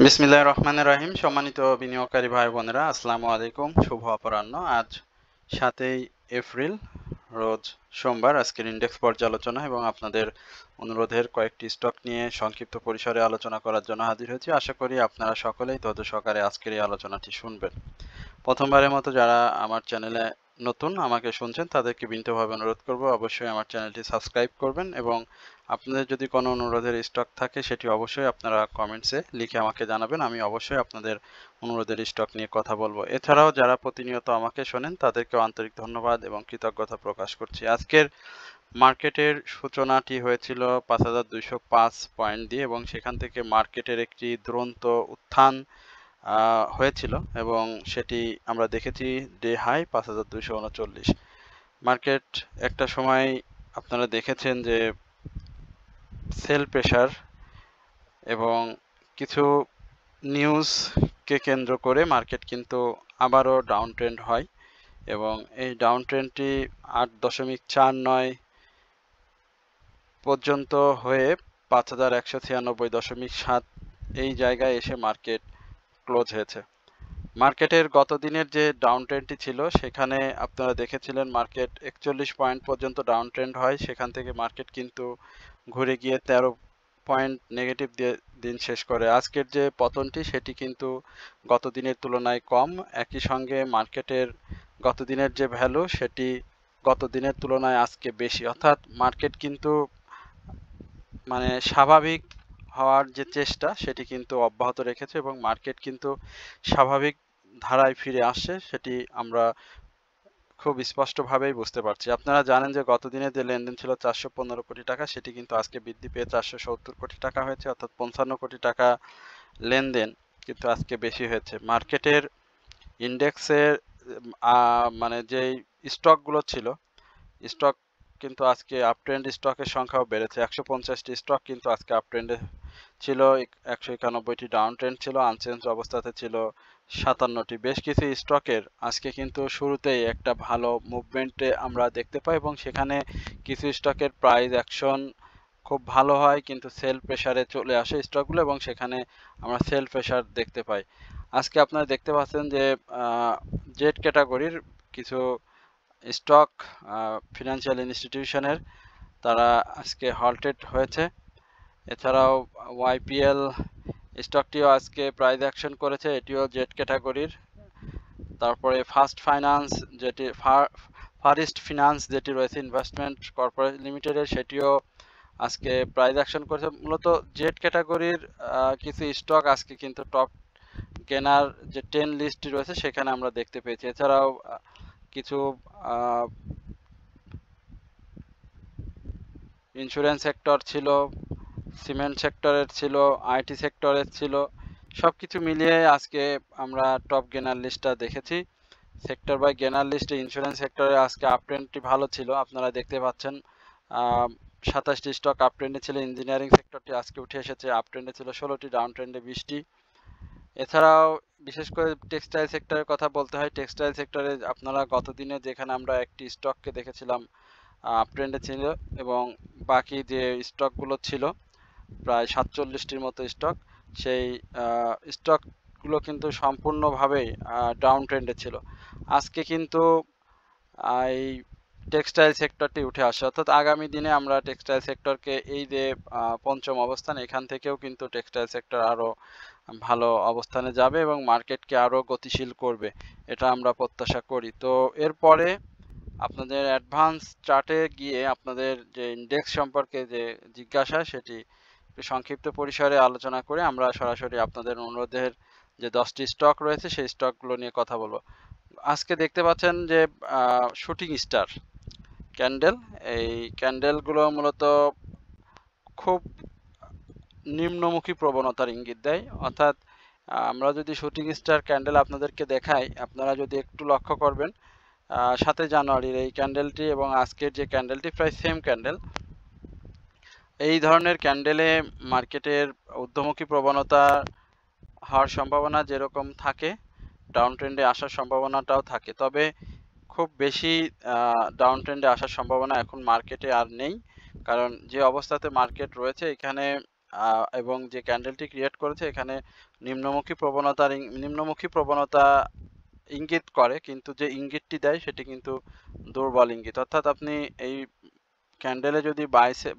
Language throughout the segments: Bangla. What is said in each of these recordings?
বিসমিল্লাহির রহমানির রহিম। সম্মানিত বিনিয়োগকারী ভাই বোনেরা, আসসালামু আলাইকুম। শুভ অপরাহ্ন। আজ 7ই এপ্রিল, রোজ সোমবার। আজকের ইন্ডেক্স পর্যালোচনা এবং আপনাদের অনুরোধের কয়েকটি স্টক নিয়ে সংক্ষিপ্ত পরিসরে আলোচনা করার জন্য হাজির হয়েছি। আশা করি আপনারা সকলেই ধৈর্য সহকারে আজকের এই আলোচনাটি শুনবেন। প্রথমবারের মতো যারা আমার চ্যানেলে নতুন আমাকে শুনছেন তাদেরকে বিনীতভাবে অনুরোধ করব অবশ্যই আমার চ্যানেলটি সাবস্ক্রাইব করবেন এবং আপনাদের যদি কোনো অনুরোধের স্টক থাকে সেটি অবশ্যই আপনারা কমেন্টসে লিখে আমাকে জানাবেন। আমি অবশ্যই আপনাদের অনুরোধের স্টক নিয়ে কথা বলবো। এছাড়াও যারা প্রতিনিয়ত আমাকে শোনেন তাদেরকেও আন্তরিক ধন্যবাদ এবং কৃতজ্ঞতা প্রকাশ করছি। আজকের মার্কেটের সূচনাটি হয়েছিল 5205 পয়েন্ট দিয়ে এবং সেখান থেকে মার্কেটের একটি দুরন্ত উত্থান হয়েছিল এবং সেটি আমরা দেখেছি ডে হাই 5239। মার্কেট একটা সময় আপনারা দেখেছেন যে সেল প্রেসার এবং কিছু নিউজকে কেন্দ্র করে মার্কেট কিন্তু আবারও ডাউন ট্রেন্ড হয় এবং এই ডাউন ট্রেন্ডটি 8.49 পর্যন্ত হয়ে 5196.7 এই জায়গায় এসে মার্কেট ক্লোজ হয়েছে। মার্কেটের গত দিনের যে ডাউন ট্রেন্ডটি ছিল সেখানে আপনারা দেখেছিলেন মার্কেট 41 পয়েন্ট পর্যন্ত ডাউন ট্রেন্ড হয়, সেখান থেকে মার্কেট কিন্তু ঘুরে গিয়ে 13 পয়েন্ট নেগেটিভ দিয়ে দিন শেষ করে। আজকের যে পতনটি সেটি কিন্তু গত দিনের তুলনায় কম, একই সঙ্গে মার্কেটের গত দিনের যে ভ্যালু সেটি গত দিনের তুলনায় আজকে বেশি, অর্থাৎ মার্কেট কিন্তু মানে স্বাভাবিক হওয়ার যে চেষ্টা সেটি কিন্তু অব্যাহত রেখেছে এবং মার্কেট কিন্তু স্বাভাবিক ধারায় ফিরে আসছে, সেটি আমরা খুব স্পষ্টভাবেই বুঝতে পারছি। আপনারা জানেন যে গত দিনে যে লেনদেন ছিল 415 কোটি টাকা, সেটি কিন্তু আজকে বৃদ্ধি পেয়ে 470 কোটি টাকা হয়েছে, অর্থাৎ 55 কোটি টাকা লেনদেন কিন্তু আজকে বেশি হয়েছে। মার্কেটের ইন্ডেক্সের মানে যেই স্টকগুলো ছিল, স্টক কিন্তু আজকে আপট্রেন্ড স্টকের সংখ্যাও বেড়েছে। 150টি স্টক কিন্তু আজকে আপট্রেন্ডে ছিল, 191টি ডাউন ট্রেন্ড ছিল, আনচেঞ্জ অবস্থাতে ছিল 57টি। বেশ কিছু স্টকের আজকে কিন্তু শুরুতেই একটা ভালো মুভমেন্টে আমরা দেখতে পাই এবং সেখানে কিছু স্টকের প্রাইস অ্যাকশন খুব ভালো হয় কিন্তু সেল প্রেসারে চলে আসে স্টকগুলো এবং সেখানে আমরা সেল প্রেসার দেখতে পাই। আজকে আপনারা দেখতে পাচ্ছেন যে জেড ক্যাটাগরির কিছু স্টক ফিনান্সিয়াল ইনস্টিটিউশনের তারা আজকে হল্টেড হয়েছে। এছাড়াও ওয়াইপিএল স্টকটিও আজকে প্রাইস অ্যাকশন করেছে, এটিও জেড ক্যাটাগরির। তারপরে ফার্স্ট ফাইন্যান্স যেটি ফারিস্ট ফিনান্স যেটি রয়েছে ইনভেস্টমেন্ট কর্পোরেট লিমিটেডের, সেটিও আজকে প্রাইস অ্যাকশন করেছে। মূলত জেড ক্যাটাগরির কিছু স্টক আজকে কিন্তু টপ গেনার যে 10 লিস্টটি রয়েছে সেখানে আমরা দেখতে পেয়েছি। এছাড়াও কিছু ইন্স্যুরেন্স সেক্টর ছিল, সিমেন্ট সেক্টরের ছিল, আইটি সেক্টরের ছিল, সব কিছু মিলিয়ে আজকে আমরা টপ গেনার লিস্টটা দেখেছি। সেক্টর বাই গেনার লিস্টে ইন্স্যুরেন্স সেক্টরে আজকে আপট্রেন্ডটি ভালো ছিল, আপনারা দেখতে পাচ্ছেন 27টি স্টক আপট্রেন্ডে ছিল। ইঞ্জিনিয়ারিং সেক্টরটি আজকে উঠে এসেছে, আপট্রেন্ডে ছিল 16টি, ডাউন ট্রেন্ডে 20টি। এছাড়াও বিশেষ করে টেক্সটাইল সেক্টরের কথা বলতে হয়। টেক্সটাইল সেক্টরে আপনারা গত দিনে যেখানে আমরা একটি স্টককে দেখেছিলাম আপট্রেন্ডে ছিল এবং বাকি যে স্টকগুলো ছিল প্রায় 47টির মতো স্টক, সেই স্টকগুলো কিন্তু সম্পূর্ণভাবেই ডাউন ট্রেন্ডে ছিল। আজকে কিন্তু এই টেক্সটাইল সেক্টরটি উঠে আসে, অর্থাৎ আগামী দিনে আমরা টেক্সটাইল সেক্টরকে এই যে পঞ্চম অবস্থান, এখান থেকেও কিন্তু টেক্সটাইল সেক্টর আরও ভালো অবস্থানে যাবে এবং মার্কেটকে আরও গতিশীল করবে, এটা আমরা প্রত্যাশা করি। তো এরপরে আপনাদের অ্যাডভান্স চার্টে গিয়ে আপনাদের যে ইন্ডেক্স সম্পর্কে যে জিজ্ঞাসা সেটি সংক্ষিপ্ত পরিসরে আলোচনা করে আমরা সরাসরি আপনাদের অনুরোধের যে 10টি স্টক রয়েছে সেই স্টকগুলো নিয়ে কথা বলবো। আজকে দেখতে পাচ্ছেন যে শুটিং স্টার ক্যান্ডেল, এই ক্যান্ডেলগুলো মূলত খুব নিম্নমুখী প্রবণতার ইঙ্গিত দেয়, অর্থাৎ আমরা যদি শুটিং স্টার ক্যান্ডেল আপনাদেরকে দেখাই, আপনারা যদি একটু লক্ষ্য করবেন 7 জানুয়ারির এই ক্যান্ডেলটি এবং আজকের যে ক্যান্ডেলটি প্রায় সেম ক্যান্ডেল। এই ধরনের ক্যান্ডেলে মার্কেটের ঊর্ধ্বমুখী প্রবণতা হওয়ার সম্ভাবনা যেরকম থাকে, ডাউন ট্রেন্ডে আসার সম্ভাবনাটাও থাকে, তবে খুব বেশি ডাউন ট্রেন্ডে আসার সম্ভাবনা এখন মার্কেটে আর নেই, কারণ যে অবস্থাতে মার্কেট রয়েছে এখানে এবং যে ক্যান্ডেলটি ক্রিয়েট করেছে এখানে নিম্নমুখী প্রবণতা ইঙ্গিত করে, কিন্তু যে ইঙ্গিতটি দেয় সেটি কিন্তু দুর্বল ইঙ্গিত। অর্থাৎ আপনি এই ক্যান্ডেলে যদি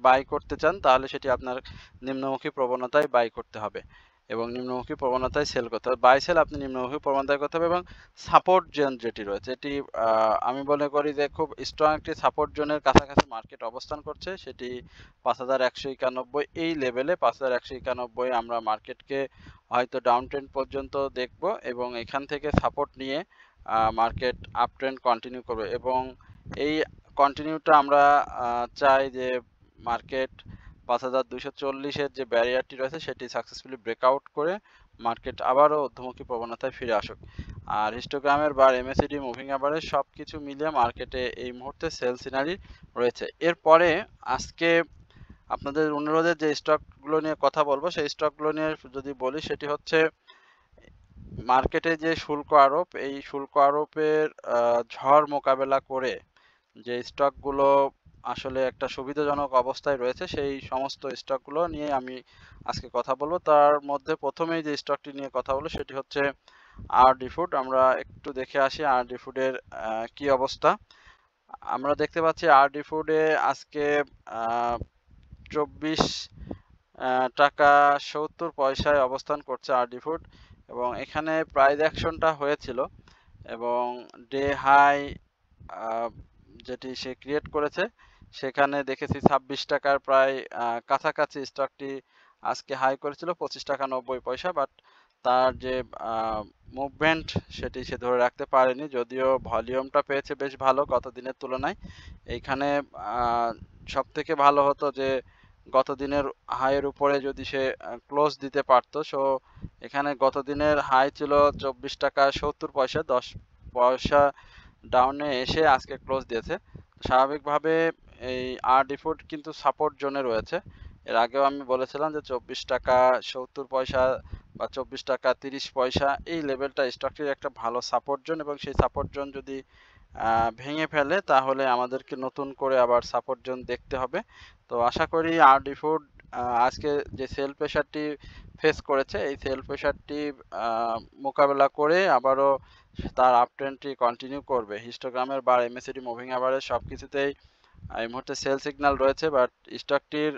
বাই করতে চান তাহলে সেটি আপনার নিম্নমুখী প্রবণতায় বাই করতে হবে এবং নিম্নমুখী প্রবণতায় সেল করতে হবে। বাই সেল আপনি নিম্নমুখী প্রবণতায় করতে হবে এবং সাপোর্ট জোন যেটি রয়েছে এটি আমি মনে করি যে খুব স্ট্রং একটি সাপোর্ট জোনের কাছাকাছি মার্কেট অবস্থান করছে, সেটি 5191 এই লেভেলে 5191 আমরা মার্কেটকে হয়তো ডাউন ট্রেন্ড পর্যন্ত দেখব এবং এখান থেকে সাপোর্ট নিয়ে মার্কেট আপ ট্রেন্ড কন্টিনিউ করবে এবং এই কন্টিনিউটা আমরা চাই যে মার্কেট 5240-এর যে ব্যারিয়ারটি রয়েছে সেটি সাকসেসফুলি ব্রেকআউট করে মার্কেট আবারও ঊর্ধ্বমুখী প্রবণতায় ফিরে আসুক। আর হিস্টোগ্রামের বার MACD মুভিং অ্যাভারেজ সব কিছু মিলিয়ে মার্কেটে এই মুহূর্তে সেল সিনারি রয়েছে। এরপরে আজকে আপনাদের অনুরোধের যে স্টকগুলো নিয়ে কথা বলবো সেই স্টকগুলো নিয়ে যদি বলি সেটি হচ্ছে মার্কেটে যে শুল্ক আরোপ, এই শুল্ক আরোপের ঝড় মোকাবেলা করে যে স্টকগুলো আসলে একটা সুবিধাজনক অবস্থায় রয়েছে সেই সমস্ত স্টকগুলো নিয়ে আমি আজকে কথা বলবো। তার মধ্যে প্রথমেই যে স্টকটি নিয়ে কথা বলবো সেটি হচ্ছে আরডি ফুড। আমরা একটু দেখে আসি আরডি ফুডের কি অবস্থা। আমরা দেখতে পাচ্ছি আরডি ফুডে আজকে 24 টাকা 70 পয়সায় অবস্থান করছে আরডি ফুড এবং এখানে প্রাইস অ্যাকশনটা হয়েছিল এবং ডে হাই যেটি সে ক্রিয়েট করেছে সেখানে দেখেছি 26 টাকার প্রায় কাছাকাছি স্টকটি আজকে হাই করেছিল 25 টাকা 90 পয়সা, বাট তার যে মুভমেন্ট সেটি সে ধরে রাখতে পারেনি, যদিও ভলিউমটা পেয়েছে বেশ ভালো গত দিনের তুলনায়। এইখানে সব থেকে ভালো হতো যে গত দিনের হাইয়ের উপরে যদি সে ক্লোজ দিতে পারতো। সো এখানে গত দিনের হাই ছিল 24 টাকা 70 পয়সা, 10 পয়সা ডাউনে এসে আজকে ক্লোজ দিয়েছে। স্বাভাবিকভাবে এই আরডি ফুড কিন্তু সাপোর্ট জোনে রয়েছে। এর আগেও আমি বলেছিলাম যে 24 টাকা 70 পয়সা বা 24 টাকা 30 পয়সা এই লেভেলটা স্টকটির একটা ভালো সাপোর্ট জোন এবং সেই সাপোর্ট জোন যদি ভেঙে ফেলে তাহলে আমাদেরকে নতুন করে আবার সাপোর্ট জোন দেখতে হবে। তো আশা করি আরডি ফুড আজকে যে সেল প্রেশারটি ফেস করেছে এই সেল প্রেশারটি মোকাবেলা করে আবারও তার আপ ট্রেন্ডটি কন্টিনিউ করবে। হিস্টোগ্রামের বার MACD মুভিং অ্যাভারেজ সব কিছুতেই এই মুহূর্তে সেল সিগন্যাল রয়েছে, বাট স্টকটির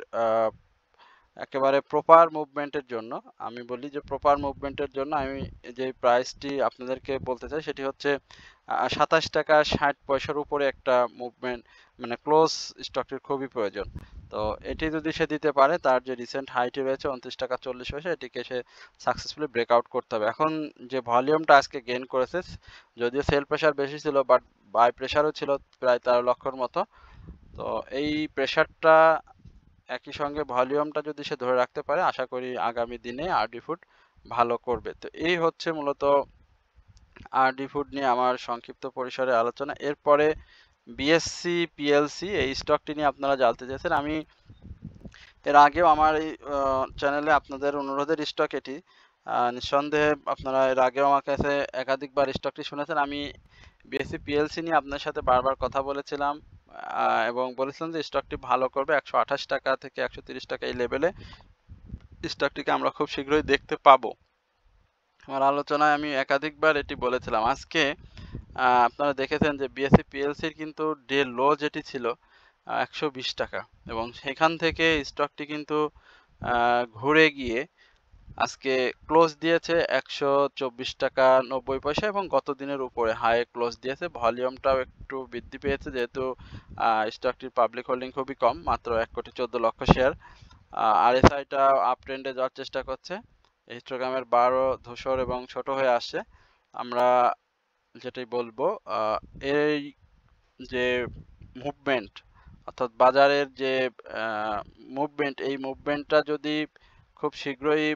একেবারে প্রপার মুভমেন্টের জন্য আমি বলি যে প্রপার মুভমেন্টের জন্য আমি যে প্রাইসটি আপনাদেরকে বলতে চাই সেটি হচ্ছে 27 টাকা 60 পয়সার উপরে একটা মুভমেন্ট মানে ক্লোজ স্টকটির খুবই প্রয়োজন। তো এটি যদি সে দিতে পারে তার যে রিসেন্ট হাইটি রয়েছে 29 টাকা 40 পয়সা এটিকে সে সাকসেসফুলি ব্রেকআউট করতে হবে। এখন যে ভলিউমটা আজকে গেইন করেছে যদিও সেল প্রেশার বেশি ছিল বাট বাই প্রেশারও ছিল প্রায় 13 লক্ষর মতো। তো এই প্রেশারটা একই সঙ্গে ভলিউমটা যদি সে ধরে রাখতে পারে আশা করি আগামী দিনে আরডি ফুড ভালো করবে। তো এই হচ্ছে মূলত আরডি ফুড নিয়ে আমার সংক্ষিপ্ত পরিসরে আলোচনা। এরপরে বিএসসি পিএলসি এই স্টকটি নিয়ে আপনারা জানতে চাইছেন। আমি এর আগেও আমার এই চ্যানেলে আপনাদের অনুরোধের স্টক এটি। নিঃসন্দেহে আপনারা এর আগেও আমার কাছে একাধিকবার স্টকটি শুনেছেন। আমি বিএসসি পিএলসি নিয়ে আপনার সাথে বারবার কথা বলেছিলাম এবং বলেছিলাম যে স্টকটি ভালো করবে 128 টাকা থেকে 130 টাকা এই লেভেলে স্টকটিকে আমরা খুব শীঘ্রই দেখতে পাবো। আমার আলোচনায় আমি একাধিকবার এটি বলেছিলাম। আজকে আপনারা দেখেছেন যে বিএসসি পিএলসির কিন্তু ডে লো যেটি ছিল 120 টাকা এবং সেখান থেকে স্টকটি কিন্তু ঘুরে গিয়ে আজকে ক্লোজ দিয়েছে 124 টাকা 90 পয়সা এবং গত দিনের উপরে হাই ক্লোজ দিয়েছে। ভলিউমটাও একটু বৃদ্ধি পেয়েছে যেহেতু স্টকটির পাবলিক হোল্ডিং খুবই কম, মাত্র 1,14,00,000 শেয়ার। আরএসআইটা আপ ট্রেন্ডে যাওয়ার চেষ্টা করছে। হিস্টোগ্রামের বারও ধূসর এবং ছোট হয়ে আসছে। আমরা যেটাই বলবো এই যে মুভমেন্ট অর্থাৎ বাজারের যে মুভমেন্ট এই মুভমেন্টটা যদি খুব শীঘ্রই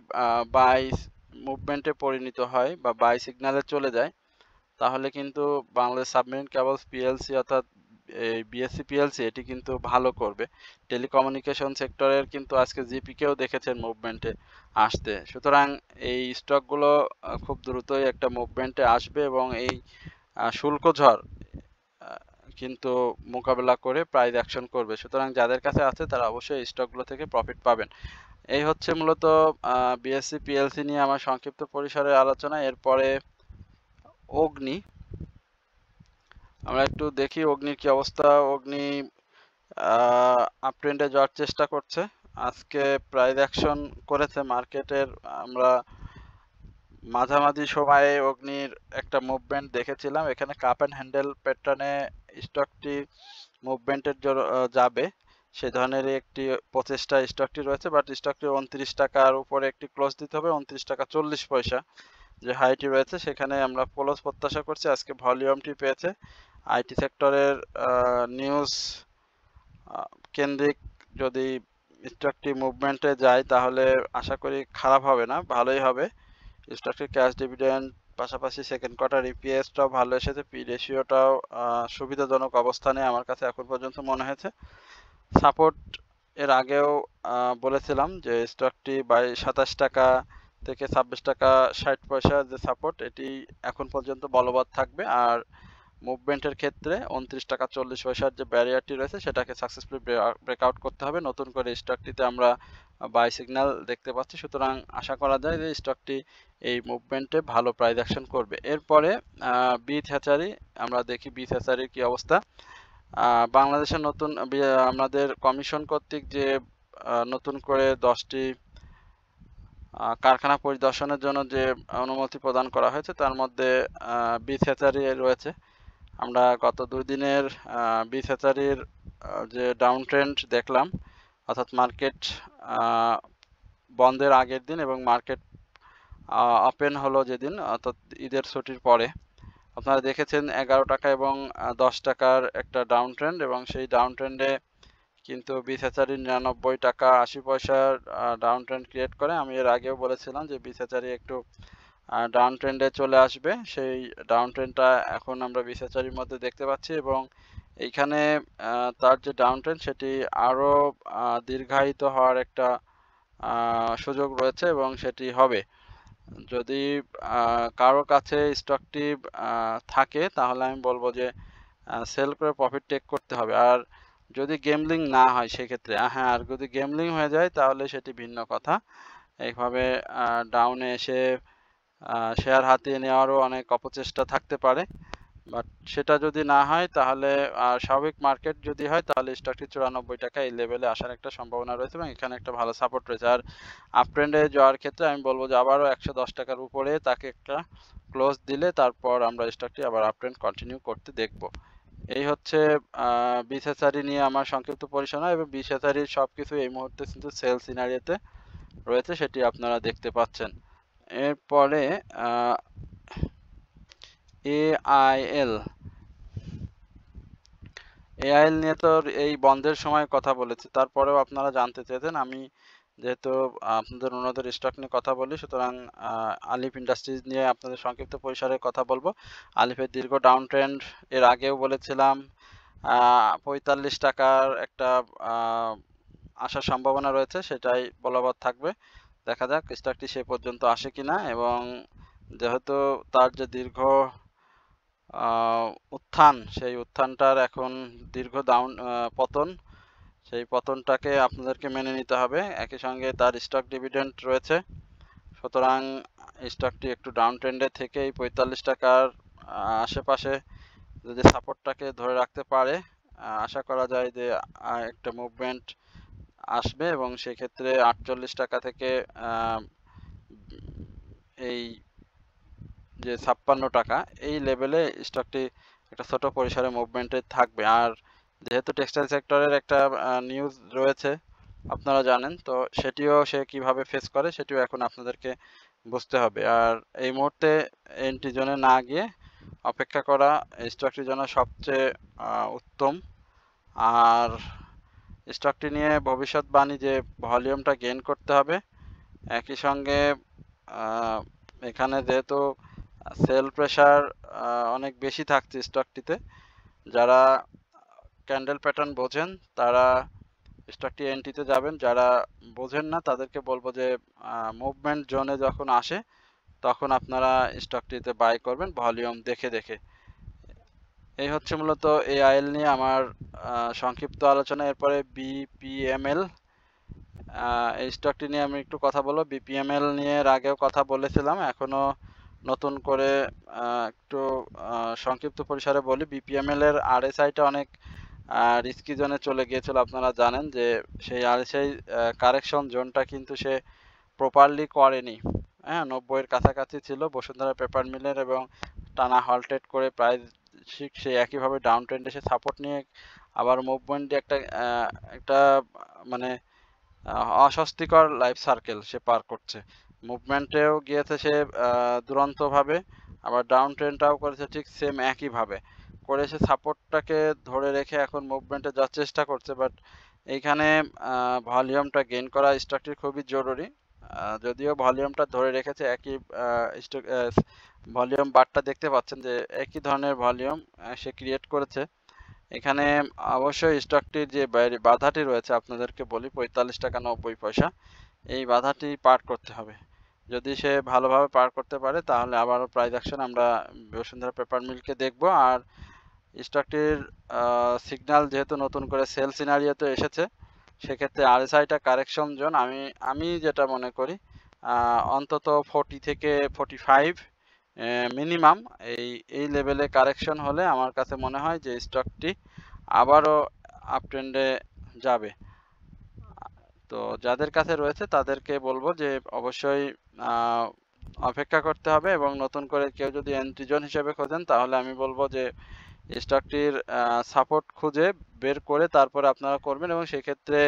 বাই মুভমেন্টে পরিণত হয় বা বাই সিগন্যালে চলে যায় তাহলে কিন্তু বাংলাদেশ সাবমেরিন কেবলস পিএলসি অর্থাৎ এই বিএসসি পিএলসি এটি কিন্তু ভালো করবে। টেলিকমিউনিকেশন সেক্টরের কিন্তু আজকে জিপিকেও দেখেছেন মুভমেন্টে আসতে। সুতরাং এই স্টকগুলো খুব দ্রুতই একটা মুভমেন্টে আসবে এবং এই শুল্ক ঝড় কিন্তু মোকাবেলা করে প্রাইস অ্যাকশন করবে। সুতরাং যাদের কাছে আছে তারা অবশ্যই এই স্টকগুলো থেকে প্রফিট পাবেন। এই হচ্ছে মূলত বিএসসি পিএলসি নিয়ে আমার সংক্ষিপ্ত পরিসরের আলোচনা। এরপরে অগ্নি, আমরা একটু দেখি অগ্নির কি অবস্থা। অগ্নি আপ ট্রেন্ডে যাওয়ার চেষ্টা করছে, আজকে প্রাইস অ্যাকশন করেছে মার্কেটের। আমরা মাঝামাঝি সময়ে অগ্নির একটা মুভমেন্ট দেখেছিলাম, এখানে কাপ অ্যান্ড হ্যান্ডেল প্যাটার্নে স্টকটি মুভমেন্টের জন্য যাবে সে ধরনেরই একটি প্রচেষ্টা স্টকটি রয়েছে, বাট স্টকটি 29 টাকার উপরে একটি ক্লোজ দিতে হবে। 29 টাকা 40 পয়সা যে হাইটি রয়েছে সেখানে আমরা ক্লোজ প্রত্যাশা করছি। আজকে ভলিউমটি পেয়েছে আইটি সেক্টরের নিউজ কেন্দ্রিক। যদি স্টকটি মুভমেন্টে যায় তাহলে আশা করি খারাপ হবে না, ভালোই হবে। স্টকটির ক্যাশ ডিভিডেন্ড পাশাপাশি সেকেন্ড কোয়ার্টার ইপিএসটাও ভালো এসেছে, পি রেশিওটাও সুবিধাজনক অবস্থানে আমার কাছে এখন পর্যন্ত মনে হয়েছে। সাপোর্ট এর আগেও বলেছিলাম যে স্টকটি 27 টাকা থেকে 26 টাকা 60 পয়সা যে সাপোর্ট, এটি এখন পর্যন্ত বলবৎ থাকবে। আর মুভমেন্টের ক্ষেত্রে 29 টাকা 40 পয়সার যে ব্যারিয়ারটি রয়েছে সেটাকে সাকসেসফুলি ব্রেকআউট করতে হবে। নতুন করে স্টকটিতে আমরা বাই সিগন্যাল দেখতে পাচ্ছি, সুতরাং আশা করা যায় যে স্টকটি এই মুভমেন্টে ভালো প্রাইস অ্যাকশন করবে। এরপরে বিথ হ্যাচারি, আমরা দেখি বিথ হ্যাচারির কি অবস্থা। বাংলাদেশের নতুন আমাদের কমিশন কর্তৃক যে নতুন করে 10টি কারখানা পরিদর্শনের জন্য যে অনুমতি প্রদান করা হয়েছে তার মধ্যে বিথ হ্যাচারি রয়েছে। আমরা গত 2 দিনের বিথ হ্যাচারির যে ডাউন ট্রেন্ড দেখলাম, অর্থাৎ মার্কেট বন্ধের আগের দিন এবং মার্কেট ওপেন হলো যেদিন, অর্থাৎ ঈদের ছুটির পরে, আপনারা দেখেছেন 11 টাকা এবং 10 টাকার একটা ডাউন ট্রেন্ড, এবং সেই ডাউন ট্রেন্ডে কিন্তু বিথ হ্যাচারি 99 টাকা 80 পয়সার ডাউন ট্রেন্ড ক্রিয়েট করে। আমি এর আগেও বলেছিলাম যে বিথ হ্যাচারি একটু ডাউন ট্রেন্ডে চলে আসবে, সেই ডাউন ট্রেন্ডটা এখন আমরা বিথ হ্যাচারির মধ্যে দেখতে পাচ্ছি। এবং এইখানে তার যে ডাউন ট্রেন্ড সেটি আরও দীর্ঘায়িত হওয়ার একটা সুযোগ রয়েছে এবং সেটি হবে। যদি কারো কাছে স্টকটি থাকে তাহলে আমি বলবো যে সেল করে প্রফিট টেক করতে হবে। আর যদি গেমলিং না হয় সেক্ষেত্রে, হ্যাঁ, আর যদি গেমলিং হয়ে যায় তাহলে সেটি ভিন্ন কথা। এইভাবে ডাউনে এসে শেয়ার হাতিয়ে নেওয়ারও অনেক অপচেষ্টা থাকতে পারে, বাট সেটা যদি না হয় তাহলে স্বাভাবিক মার্কেট যদি হয় তাহলে স্টকটি 94 টাকা এই লেভেলে আসার একটা সম্ভাবনা রয়েছে এবং এখানে একটা ভালো সাপোর্ট রয়েছে। আর আপ ট্রেন্ডে যাওয়ার ক্ষেত্রে আমি বলবো যে আবারও 110 টাকার উপরে তাকে একটা ক্লোজ দিলে তারপর আমরা স্টকটি আবার আপ ট্রেন্ড কন্টিনিউ করতে দেখব। এই হচ্ছে বিথ হ্যাচারি নিয়ে আমার সংক্ষিপ্ত পরিসংখ্যান, এবং বিথ হ্যাচারির সবকিছু এই মুহূর্তে কিন্তু সেল সিনারিওতে রয়েছে, সেটি আপনারা দেখতে পাচ্ছেন। এরপরে এআইএল নিয়ে তো এই বন্ধের সময় কথা বলেছি, তারপরেও আপনারা জানতে চেয়েছেন। আমি যেহেতু আপনাদের ওনাদের স্টক নিয়ে কথা বলি, সুতরাং আলিফ ইন্ডাস্ট্রিজ নিয়ে আপনাদের সংক্ষিপ্ত পরিসরে কথা বলবো। আলিফের দীর্ঘ ডাউন ট্রেন্ড এর আগেও বলেছিলাম, 45 টাকার একটা আসার সম্ভাবনা রয়েছে, সেটাই বলবৎ থাকবে। দেখা যাক স্টকটি সে পর্যন্ত আসে কিনা। এবং যেহেতু তার যে দীর্ঘ উত্থান, সেই উত্থানটার এখন দীর্ঘ ডাউন পতন, সেই পতনটাকে আপনাদেরকে মেনে নিতে হবে। একই সঙ্গে তার স্টক ডিভিডেন্ড রয়েছে, সুতরাং স্টকটি একটু ডাউন ট্রেন্ডে থেকে এই 45 টাকার আশেপাশে যদি সাপোর্টটাকে ধরে রাখতে পারে, আশা করা যায় যে একটা মুভমেন্ট আসবে এবং সেক্ষেত্রে 48 টাকা থেকে এই যে 56 টাকা এই লেভেলে স্টকটি একটা ছোট পরিসরে মুভমেন্টে থাকবে। আর যেহেতু টেক্সটাইল সেক্টরের একটা নিউজ রয়েছে আপনারা জানেন, তো সেটিও সে কিভাবে ফেস করে সেটিও এখন আপনাদেরকে বুঝতে হবে। আর এই মুহূর্তে এন্ট্রি জোনে না গিয়ে অপেক্ষা করা স্টকটির জন্য সবচেয়ে উত্তম। আর স্টকটি নিয়ে ভবিষ্যৎবাণী যে ভলিউমটা গেইন করতে হবে, একই সঙ্গে এখানে যেহেতু সেল প্রেসার অনেক বেশি থাকছে স্টকটিতে, যারা ক্যান্ডেল প্যাটার্ন বোঝেন তারা স্টকটি এন্ট্রিতে যাবেন, যারা বোঝেন না তাদেরকে বলবো যে মুভমেন্ট জোনে যখন আসে তখন আপনারা স্টকটিতে বাই করবেন ভলিউম দেখে দেখে। এই হচ্ছে মূলত এআইএল নিয়ে আমার সংক্ষিপ্ত আলোচনা। এরপরে বিপিএমএল, এই স্টকটি নিয়ে আমি একটু কথা বলবো। বিপিএমএল নিয়ে এর আগেও কথা বলেছিলাম, এখনো নতুন করে একটু সংক্ষিপ্ত পরিসরে বলি। বিপিএমএল এর আরএসআইটা অনেক রিস্কি জোনে চলে গিয়েছিল। আপনারা জানেন যে সেই আরএসআই কারেকশন জোনটা কিন্তু সে প্রপারলি করেনি। হ্যাঁ, 90-এর কাছাকাছি ছিল বসুন্ধরা পেপার মিলের এবং টানা হলটেড করে প্রায় সে একইভাবে ডাউন ট্রেন্ডে সে সাপোর্ট নিয়ে আবার মুভমেন্ট একটা মানে অস্বস্তিকর লাইফ সার্কেল সে পার করছে। মুভমেন্টেও গিয়েছে সে দুরন্তভাবে, আবার ডাউন ট্রেন্ডটাও করেছে ঠিক সেম একইভাবে করে সে সাপোর্টটাকে ধরে রেখে এখন মুভমেন্টে যাওয়ার চেষ্টা করছে। বাট এইখানে ভলিউমটা গেইন করা স্টকটির খুবই জরুরি। যদিও ভলিউমটা ধরে রেখেছে একই স্টক, ভলিউম বারটা দেখতে পাচ্ছেন যে একই ধরনের ভলিউম সে ক্রিয়েট করেছে। এখানে অবশ্যই স্টকটির যে বাধাটি রয়েছে আপনাদেরকে বলি 45 টাকা 90 পয়সা, এই বাধাটি পার করতে হবে। যদি সে ভালোভাবে পার করতে পারে তাহলে আবারও প্রাইস অ্যাকশন আমরা বসুন্ধরা পেপার মিলকে দেখব। আর স্টকটির সিগন্যাল যেহেতু নতুন করে সেল সিনারিওতে এসেছে, সেক্ষেত্রে আরএসআইটা কারেকশন জোন আমি যেটা মনে করি অন্তত 40 থেকে 45 মিনিমাম এই লেভেলে কারেকশন হলে আমার কাছে মনে হয় যে স্টকটি আবারও আপ ট্রেন্ডে যাবে। তো যাদের কাছে রয়েছে তাদেরকে বলবো যে অবশ্যই অপেক্ষা করতে হবে, এবং নতুন করে কেউ যদি এন্ট্রি জোন হিসেবে খোঁজেন তাহলে আমি বলবো যে স্টকটির সাপোর্ট খুঁজে বের করে তারপরে আপনারা করবেন, এবং সেক্ষেত্রে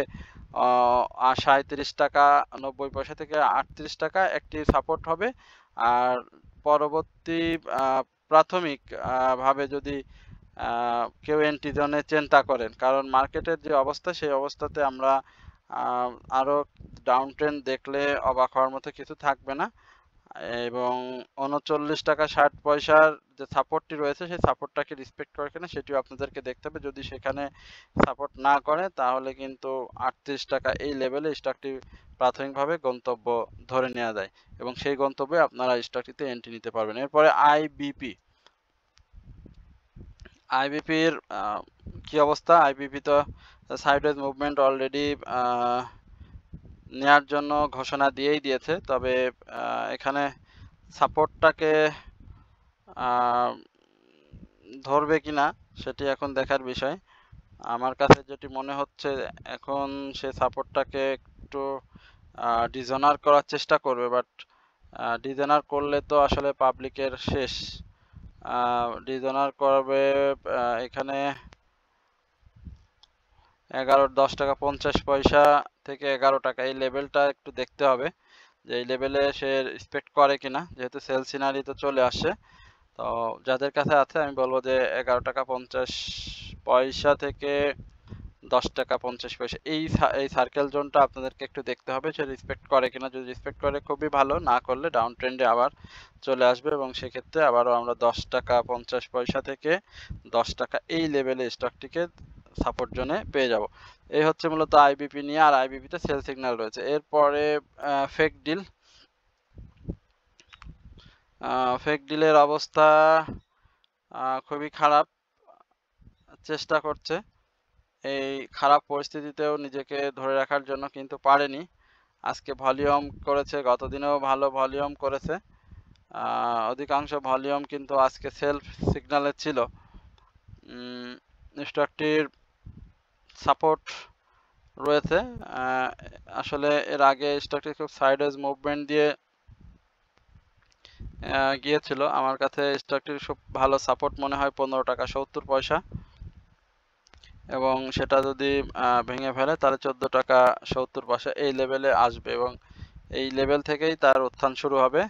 37 টাকা 90 পয়সা থেকে 38 টাকা একটি সাপোর্ট হবে। আর পরবর্তী প্রাথমিক ভাবে যদি কেউ এন্ট্রি জোনে চিন্তা করেন, কারণ মার্কেটের যে অবস্থা সেই অবস্থাতে আমরা আরও ডাউন ট্রেন্ড দেখলে অবাক হওয়ার মতো কিছু থাকবে না। এবং 39 টাকা 60 পয়সার যে সাপোর্টটি রয়েছে সেই সাপোর্টটাকে রেসপেক্ট করে কিনা সেটিও আপনাদেরকে দেখতে হবে। যদি সেখানে সাপোর্ট না করে তাহলে কিন্তু 38 টাকা এই লেভেলে স্টকটি প্রাথমিকভাবে গন্তব্য ধরে নেওয়া যায়, এবং সেই গন্তব্যে আপনারা স্টকটিতে এন্ট্রি নিতে পারবেন। এরপরে আইবিপির কি অবস্থা? আইবিপি তো সাইডওয়েজ মুভমেন্ট অলরেডি নেয়ার জন্য ঘোষণা দিয়েই দিয়েছে, তবে এখানে সাপোর্টটাকে ধরবে কিনা সেটি এখন দেখার বিষয়। আমার কাছে যেটি মনে হচ্ছে এখন সে সাপোর্টটাকে একটু ডিজনার করার চেষ্টা করবে, বাট ডিজনার করলে তো আসলে পাবলিকের শেষ। ডিজনার করবে এখানে 10 টাকা 50 পয়সা থেকে 11 টাকা এই লেভেলটা একটু দেখতে হবে যে এই লেভেলে সে রেসপেক্ট করে কিনা, যেহেতু সেল সিনারি তো চলে আসছে। তো যাদের কাছে আছে আমি বলবো যে 11 টাকা 50 পয়সা থেকে 10 টাকা 50 পয়সা এই সার্কেল জোনটা আপনাদেরকে একটু দেখতে হবে সে রেসপেক্ট করে কিনা। যদি রেসপেক্ট করে খুবই ভালো, না করলে ডাউন ট্রেন্ডে আবার চলে আসবে, এবং সেক্ষেত্রে আবারও আমরা 10 টাকা 50 পয়সা থেকে 10 টাকা এই লেভেলে স্টকটিকে সাপোর্ট জোনে পেয়ে যাব। এই হচ্ছে মূলত আইবিপি নিয়ে, আর আইবিপিতে সেল সিগন্যাল রয়েছে। এরপরে ফেক ডিলের অবস্থা খুবই খারাপ, চেষ্টা করছে এই খারাপ পরিস্থিতিতেও নিজেকে ধরে রাখার জন্য, কিন্তু পারেনি। আজকে ভলিউম করেছে, গত দিনেও ভালো ভলিউম করেছে, অধিকাংশ ভলিউম কিন্তু আজকে সেলফ সিগন্যালের ছিল। স্টকটির সাপোর্ট রয়েছে, আসলে এর আগে স্টকটি খুব সাইডওয়েজ মুভমেন্ট দিয়ে গিয়েছিল। আমার কাছে স্টকটির খুব ভালো সাপোর্ট মনে হয় 15 টাকা 70 পয়সা, এবং সেটা যদি ভেঙে ফেলে তাহলে 14 টাকা 70 পয়সা এই লেভেলে আসবে, এবং এই লেভেল থেকেই তার উত্থান শুরু হবে।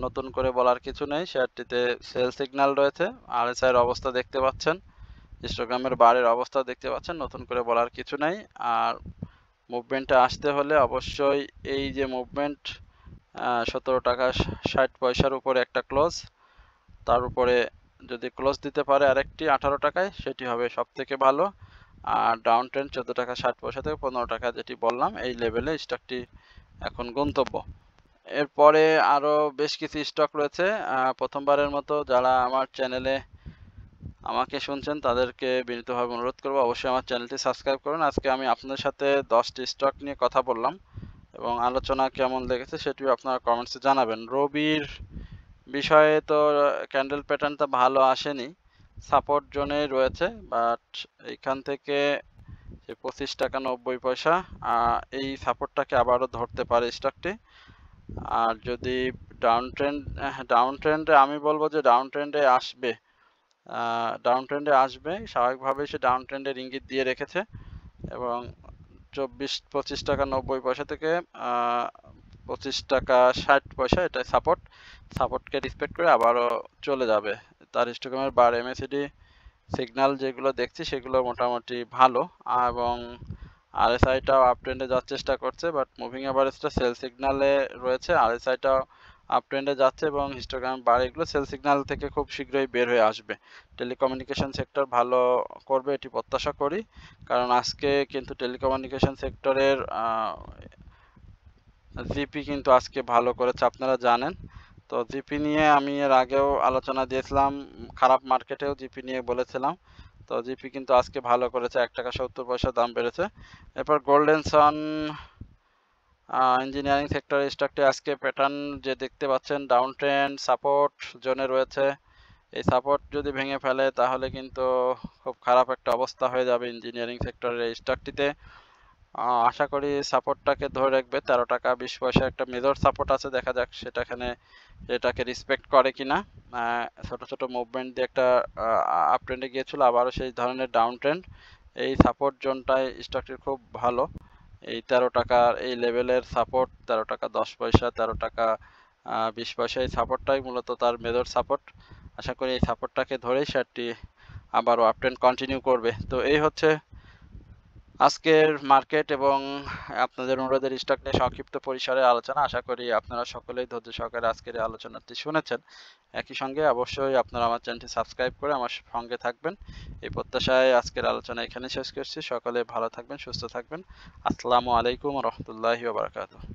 নতুন করে বলার কিছু নেই, শেয়ারটিতে সেল সিগন্যাল রয়েছে, আরএসআই এর অবস্থা দেখতে পাচ্ছেন, হিস্টোগ্রামের বারের অবস্থা দেখতে পাচ্ছেন, নতুন করে বলার কিছু নেই। আর মুভমেন্টে আসতে হলে অবশ্যই এই যে মুভমেন্ট 17 টাকা 60 পয়সার উপরে একটা ক্লোজ, তার উপরে যদি ক্লোজ দিতে পারে আরেকটি 18 টাকায় সেটি হবে সব থেকে ভালো। আর ডাউন ট্রেন্ড 14 টাকা 60 পয়সা থেকে 15 টাকা যেটি বললাম এই লেভেলে স্টকটি এখন গন্তব্য। এরপরে আরও বেশ কিছু স্টক রয়েছে। প্রথমবারের মতো যারা আমার চ্যানেলে আমাকে শুনছেন তাদেরকে বিনীতভাবে অনুরোধ করবো অবশ্যই আমার চ্যানেলটি সাবস্ক্রাইব করুন। আজকে আমি আপনাদের সাথে 10টি স্টক নিয়ে কথা বললাম এবং আলোচনা কেমন লেগেছে সেটিও আপনারা কমেন্টসে জানাবেন। রবির বিষয়ে তো ক্যান্ডেল প্যাটার্নটা ভালো আসেনি, সাপোর্ট জোনে রয়েছে, বাট এইখান থেকে যে 25 টাকা 90 পয়সা এই সাপোর্টটাকে আবারও ধরতে পারে স্টকটি। আর যদি ডাউন ট্রেন্ডে আমি বলবো যে ডাউন ট্রেন্ডে আসবে, স্বাভাবিকভাবেই সে ডাউন ট্রেন্ডের ইঙ্গিত দিয়ে রেখেছে এবং 25 টাকা 90 পয়সা থেকে 25 টাকা 60 পয়সা এটা সাপোর্টকে রেসপেক্ট করে আবারও চলে যাবে। তার হিস্টোগ্রামের বার MACD সিগন্যাল যেগুলো দেখছি সেগুলো মোটামুটি ভালো এবং RSIটাও আপ ট্রেন্ডে যাওয়ার চেষ্টা করছে, বাট মুভিং অ্যাভারেজটা সেল সিগন্যালে রয়েছে। RSIটাও আপ ট্রেন্ডে যাচ্ছে এবং হিস্টোগ্রাম বার এগুলো সেল সিগন্যাল থেকে খুব শীঘ্রই বের হয়ে আসবে। টেলিকমিউনিকেশন সেক্টর ভালো করবে এটি প্রত্যাশা করি, কারণ আজকে কিন্তু টেলিকমিউনিকেশন সেক্টরের জিপি কিন্তু আজকে ভালো করেছে, আপনারা জানেন। তো জিপি নিয়ে আমি এর আগেও আলোচনা দিয়েছিলাম, খারাপ মার্কেটেও জিপি নিয়ে বলেছিলাম। তো জিপি কিন্তু আজকে ভালো করেছে, 1 টাকা 70 পয়সা দাম বেড়েছে। এরপর গোল্ডেন সান ইঞ্জিনিয়ারিং সেক্টরের স্টকটি আজকে প্যাটার্ন যে দেখতে পাচ্ছেন ডাউন ট্রেন্ড সাপোর্ট জোনে রয়েছে। এই সাপোর্ট যদি ভেঙে ফেলে তাহলে কিন্তু খুব খারাপ একটা অবস্থা হয়ে যাবে ইঞ্জিনিয়ারিং সেক্টরের এই স্টকটিতে। আশা করি সাপোর্টটাকে ধরে রাখবে। 13 টাকা 20 পয়সা একটা মেজর সাপোর্ট আছে, দেখা যাক এটাকে রেসপেক্ট করে কিনা। ছোট ছোট মুভমেন্ট দিয়ে একটা আপ ট্রেন্ডে গিয়েছিল, আবারও সেই ধরনের ডাউন ট্রেন্ড। এই সাপোর্ট জোনটায় স্টকটির খুব ভালো। এই 13 টাকার এই লেভেলের সাপোর্ট 13 টাকা 10 পয়সা 13 টাকা 20 পয়সা এই সাপোর্টটাই মূলত তার মেজর সাপোর্ট। আশা করি এই সাপোর্টটাকে ধরেই শেয়ারটি আবারও আপ ট্রেন্ড কন্টিনিউ করবে। তো এই হচ্ছে আজকের মার্কেট এবং আপনাদের অনুরোধের স্টক নিয়ে সংক্ষিপ্ত পরিসরে আলোচনা। আশা করি আপনারা সকলেই ধৈর্য সহকারে আজকের এই আলোচনাটি শুনেছেন। একই সঙ্গে অবশ্যই আপনারা আমার চ্যানেলটি সাবস্ক্রাইব করে আমার সঙ্গে থাকবেন এই প্রত্যাশায় আজকের আলোচনা এখানে শেষ করছি। সকলে ভালো থাকবেন, সুস্থ থাকবেন। আসসালামু আলাইকুম ওয়া রাহমাতুল্লাহি ওয়া বারাকাতুহু।